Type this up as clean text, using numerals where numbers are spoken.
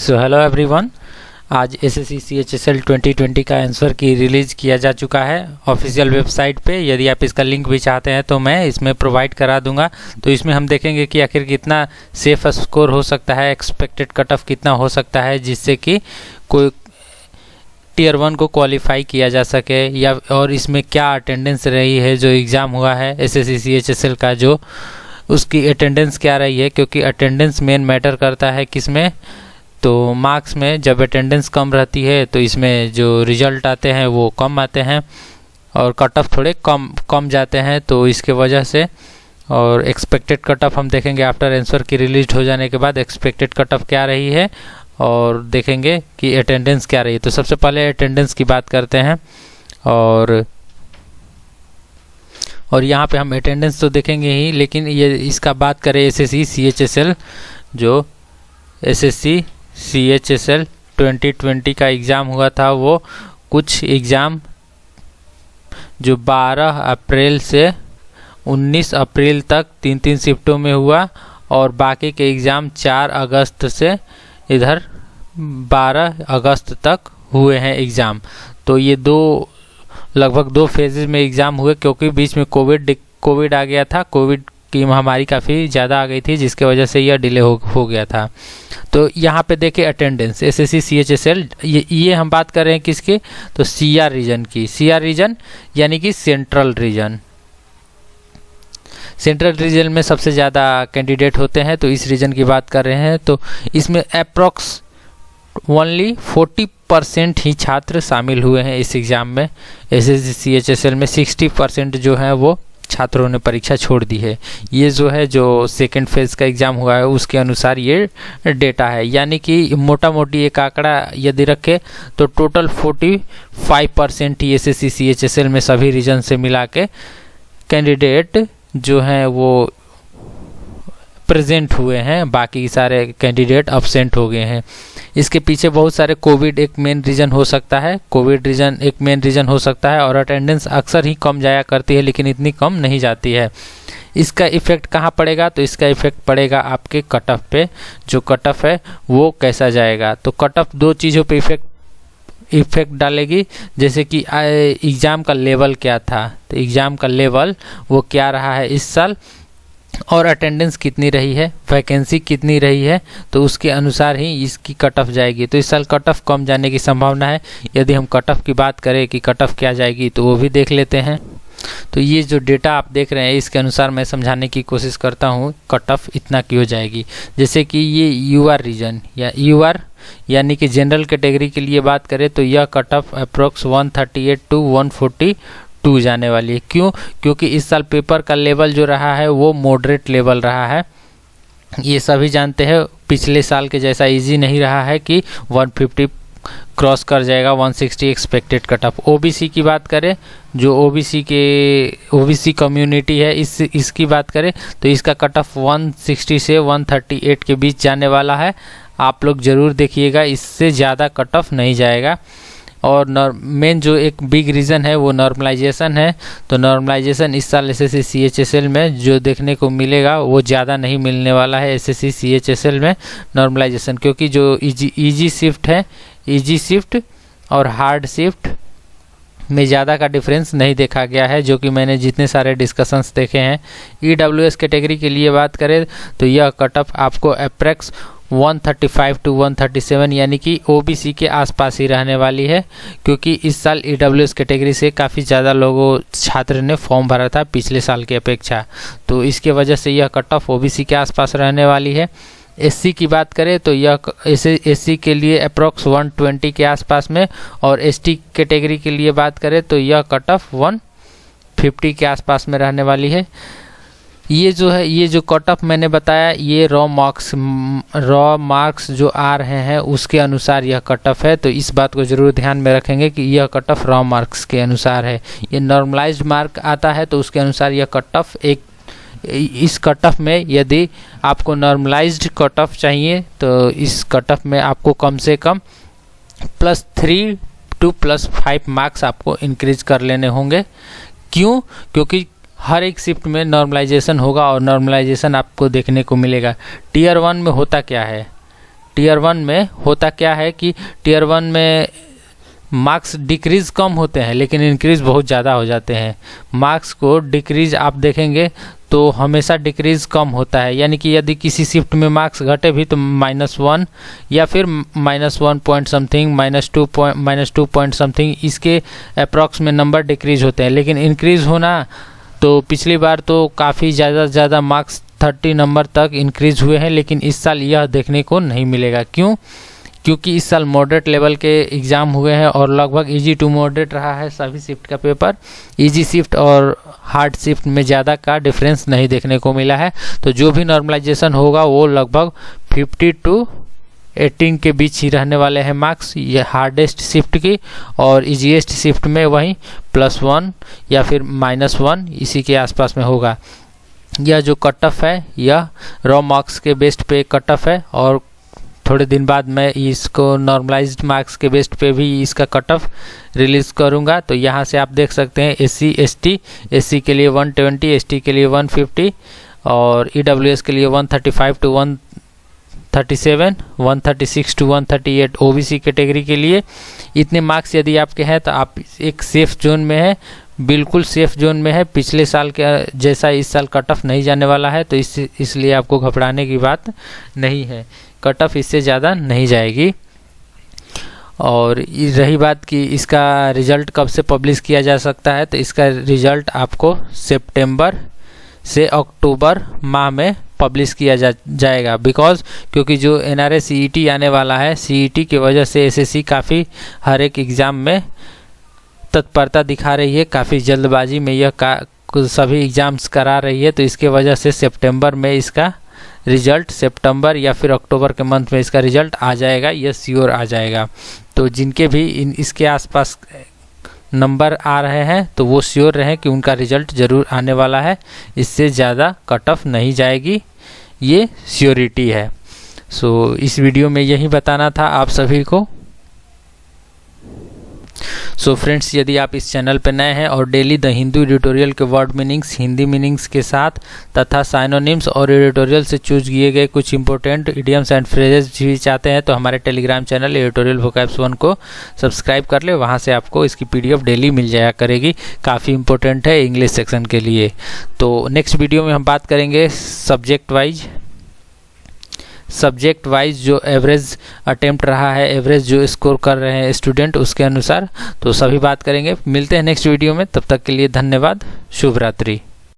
So hello everyone, आज SSC CHSL 2020 का answer की रिलीज़ किया जा चुका है ऑफिशियल वेबसाइट पे। यदि आप इसका लिंक भी चाहते हैं तो मैं इसमें प्रोवाइड करा दूंगा। तो इसमें हम देखेंगे कि आखिर कितना सेफ स्कोर हो सकता है, एक्सपेक्टेड कट ऑफ कितना हो सकता है जिससे कि कोई टियर 1 को क्वालिफाई किया जा सके, या और इसमें क्या अटेंडेंस रही है जो एग्ज़ाम हुआ है एसएससी CHSL का, जो उसकी अटेंडेंस क्या रही है, क्योंकि अटेंडेंस मेन मैटर करता है किसमें, तो मार्क्स में। जब अटेंडेंस कम रहती है तो इसमें जो रिजल्ट आते हैं वो कम आते हैं और कट ऑफ थोड़े कम जाते हैं, तो इसके वजह से। और एक्सपेक्टेड कट ऑफ हम देखेंगे आफ्टर आंसर की रिलीज हो जाने के बाद एक्सपेक्टेड कट ऑफ क्या रही है, और देखेंगे कि अटेंडेंस क्या रही है। तो सबसे पहले अटेंडेंस की बात करते हैं, और यहाँ पे हम अटेंडेंस तो देखेंगे ही, लेकिन ये इसका बात करें एसएससी CHSL, जो एसएससी CHSL 2020 का एग्ज़ाम हुआ था, वो कुछ एग्ज़ाम जो 12 अप्रैल से 19 अप्रैल तक 3 शिफ्टों में हुआ, और बाकी के एग्ज़ाम 4 अगस्त से इधर 12 अगस्त तक हुए हैं एग्ज़ाम। तो ये लगभग 2 फेजेज में एग्ज़ाम हुए, क्योंकि बीच में कोविड आ गया था। कोविड की महामारी काफ़ी ज़्यादा आ गई थी, जिसके वजह से यह डिले हो गया था। तो यहाँ पे देखिए अटेंडेंस एसएससी CHSL, ये हम बात कर रहे हैं किसकी, तो CR रीजन की। CR रीजन यानी कि सेंट्रल रीजन। सेंट्रल रीजन में सबसे ज़्यादा कैंडिडेट होते हैं, तो इस रीजन की बात कर रहे हैं। तो इसमें अप्रॉक्स ओनली 40% ही छात्र शामिल हुए हैं इस एग्ज़ाम में। एसएससी CHSL में 60% जो है वो छात्रों ने परीक्षा छोड़ दी है। ये जो है जो सेकेंड फेज़ का एग्ज़ाम हुआ है उसके अनुसार ये डेटा है, यानी कि मोटा मोटी एक आंकड़ा यदि रखे तो टोटल 45% ही एसएससी CHSL में सभी रीजन से मिला के कैंडिडेट जो हैं वो प्रेजेंट हुए हैं, बाकी सारे कैंडिडेट अब्सेंट हो गए हैं। इसके पीछे बहुत सारे कोविड एक मेन रीज़न हो सकता है, हो सकता है, और अटेंडेंस अक्सर ही कम जाया करती है, लेकिन इतनी कम नहीं जाती है। इसका इफ़ेक्ट कहाँ पड़ेगा, तो इसका इफ़ेक्ट पड़ेगा आपके कट ऑफ पे। जो कट ऑफ है वो कैसा जाएगा, तो कट ऑफ 2 चीज़ों पे इफ़ेक्ट डालेगी। जैसे कि एग्ज़ाम का लेवल क्या था, तो एग्ज़ाम का लेवल वो क्या रहा है इस साल, और अटेंडेंस कितनी रही है, वैकेंसी कितनी रही है, तो उसके अनुसार ही इसकी कट ऑफ जाएगी। तो इस साल कट ऑफ कम जाने की संभावना है। यदि हम कट ऑफ की बात करें कि कट ऑफ क्या जाएगी, तो वो भी देख लेते हैं। तो ये जो डेटा आप देख रहे हैं इसके अनुसार मैं समझाने की कोशिश करता हूँ कट ऑफ इतना क्यों जाएगी। जैसे कि ये UR रीजन या UR यानी कि जनरल कैटेगरी के लिए बात करें, तो यह कट ऑफ अप्रोक्स 138 to 142 जाने वाली है। क्यों? क्योंकि इस साल पेपर का लेवल जो रहा है वो मॉडरेट लेवल रहा है। ये सभी जानते हैं, पिछले साल के जैसा इजी नहीं रहा है कि 150 क्रॉस कर जाएगा 160 एक्सपेक्टेड कट ऑफ। OBC की बात करें, जो OBC कम्युनिटी है, इसकी बात करें तो इसका कट ऑफ 160 से 138 के बीच जाने वाला है। आप लोग ज़रूर देखिएगा, इससे ज़्यादा कट ऑफ नहीं जाएगा। और मेन जो एक बिग रीज़न है वो नॉर्मलाइजेशन है। तो नॉर्मलाइजेशन इस साल एसएससी CHSL में जो देखने को मिलेगा वो ज़्यादा नहीं मिलने वाला है एसएससी CHSL में नॉर्मलाइजेशन, क्योंकि जो इजी शिफ्ट है, इजी शिफ्ट और हार्ड शिफ्ट में ज़्यादा का डिफरेंस नहीं देखा गया है, जो कि मैंने जितने सारे डिस्कशंस देखे हैं। EWS कैटेगरी के लिए बात करें तो यह कट ऑफ आपको अप्रैक्स 135 to 137 यानी कि OBC के आसपास ही रहने वाली है, क्योंकि इस साल EWS कैटेगरी से काफ़ी ज़्यादा छात्र ने फॉर्म भरा था पिछले साल की अपेक्षा। तो इसके वजह से यह कट ऑफ OBC के आसपास रहने वाली है। SC की बात करें तो यह SC के लिए अप्रॉक्स 120 के आसपास में, और ST कैटेगरी के लिए बात करें तो यह कट ऑफ 150 के आसपास में रहने वाली है। ये जो कट ऑफ मैंने बताया, ये रॉ मार्क्स जो आ रहे हैं उसके अनुसार यह कट ऑफ है। तो इस बात को ज़रूर ध्यान में रखेंगे कि यह कट ऑफ रॉ मार्क्स के अनुसार है। ये नॉर्मलाइज्ड मार्क आता है तो उसके अनुसार यह कट ऑफ इस कट ऑफ में यदि आपको नॉर्मलाइज्ड कट ऑफ चाहिए तो इस कट ऑफ में आपको कम से कम +3 to +5 मार्क्स आपको इंक्रीज कर लेने होंगे। क्यों? क्योंकि हर एक शिफ्ट में नॉर्मलाइजेशन होगा और नॉर्मलाइजेशन आपको देखने को मिलेगा। टियर 1 में होता क्या है, टीयर 1 में होता क्या है कि टीयर 1 में मार्क्स डिक्रीज़ कम होते हैं लेकिन इंक्रीज़ बहुत ज़्यादा हो जाते हैं। मार्क्स को डिक्रीज़ आप देखेंगे तो हमेशा डिक्रीज़ कम होता है, यानी कि यदि किसी शिफ्ट में मार्क्स घटे भी तो -1 या फिर -1 पॉइंट समथिंग, -2 पॉइंट समथिंग, इसके अप्रॉक्स में नंबर डिक्रीज़ होते हैं। लेकिन इंक्रीज़ होना तो पिछली बार तो काफ़ी ज़्यादा मार्क्स 30 नंबर तक इंक्रीज़ हुए हैं, लेकिन इस साल यह देखने को नहीं मिलेगा। क्यों? क्योंकि इस साल मॉडरेट लेवल के एग्ज़ाम हुए हैं और लगभग इजी टू मॉडरेट रहा है सभी शिफ्ट का पेपर। इजी शिफ्ट और हार्ड शिफ्ट में ज़्यादा का डिफरेंस नहीं देखने को मिला है। तो जो भी नॉर्मलाइजेशन होगा वो लगभग 50 to 18 के बीच ही रहने वाले हैं मार्क्स, ये हार्डेस्ट शिफ्ट की, और इजीएस्ट शिफ्ट में वहीं +1 या फिर -1 इसी के आसपास में होगा। यह जो कट ऑफ है यह रॉ मार्क्स के बेस्ड पे कट ऑफ है और थोड़े दिन बाद मैं इसको नॉर्मलाइज्ड मार्क्स के बेस्ड पे भी इसका कट ऑफ रिलीज़ करूँगा। तो यहाँ से आप देख सकते हैं SC ST, SC के लिए 120, ST के लिए 150 और EWS के लिए 135 to 137, 136 to 138 OBC कैटेगरी के लिए। इतने मार्क्स यदि आपके हैं तो आप एक सेफ जोन में है, बिल्कुल सेफ जोन में है। पिछले साल के जैसा इस साल कट ऑफ नहीं जाने वाला है, तो इसलिए आपको घबराने की बात नहीं है। कट ऑफ इससे ज़्यादा नहीं जाएगी। और रही बात कि इसका रिज़ल्ट कब से पब्लिश किया जा सकता है, तो इसका रिज़ल्ट आपको सितंबर से अक्टूबर माह में पब्लिश किया जाएगा। क्योंकि जो NRA CET आने वाला है, CET की वजह से SSC काफ़ी हर एक एग्ज़ाम में तत्परता दिखा रही है, काफ़ी जल्दबाजी में यह सभी एग्ज़ाम्स करा रही है। तो इसके वजह से सितंबर में इसका रिज़ल्ट, सितंबर या फिर अक्टूबर के मंथ में इसका रिज़ल्ट आ जाएगा, यह श्योर आ जाएगा। तो जिनके भी इसके आसपास नंबर आ रहे हैं तो वो श्योर रहें कि उनका रिज़ल्ट ज़रूर आने वाला है, इससे ज़्यादा कट ऑफ नहीं जाएगी, ये श्योरिटी है। सो इस वीडियो में यही बताना था आप सभी को। सो फ्रेंड्स, यदि आप इस चैनल पर नए हैं और डेली द हिंदू एडिटोरियल के वर्ड मीनिंग्स हिंदी मीनिंग्स के साथ तथा साइनोनिम्स और एडिटोरियल से चूज किए गए कुछ इंपॉर्टेंट इडियम्स एंड फ्रेजेस भी चाहते हैं तो हमारे टेलीग्राम चैनल एडिटोरियल वोकैब्स 1 को सब्सक्राइब कर ले। वहां से आपको इसकी PDF डेली मिल जाया करेगी, काफ़ी इंपॉर्टेंट है इंग्लिश सेक्शन के लिए। तो नेक्स्ट वीडियो में हम बात करेंगे सब्जेक्ट वाइज जो एवरेज अटेम्प्ट रहा है, एवरेज जो स्कोर कर रहे हैं स्टूडेंट, उसके अनुसार तो सभी बात करेंगे। मिलते हैं नेक्स्ट वीडियो में, तब तक के लिए धन्यवाद, शुभ रात्रि।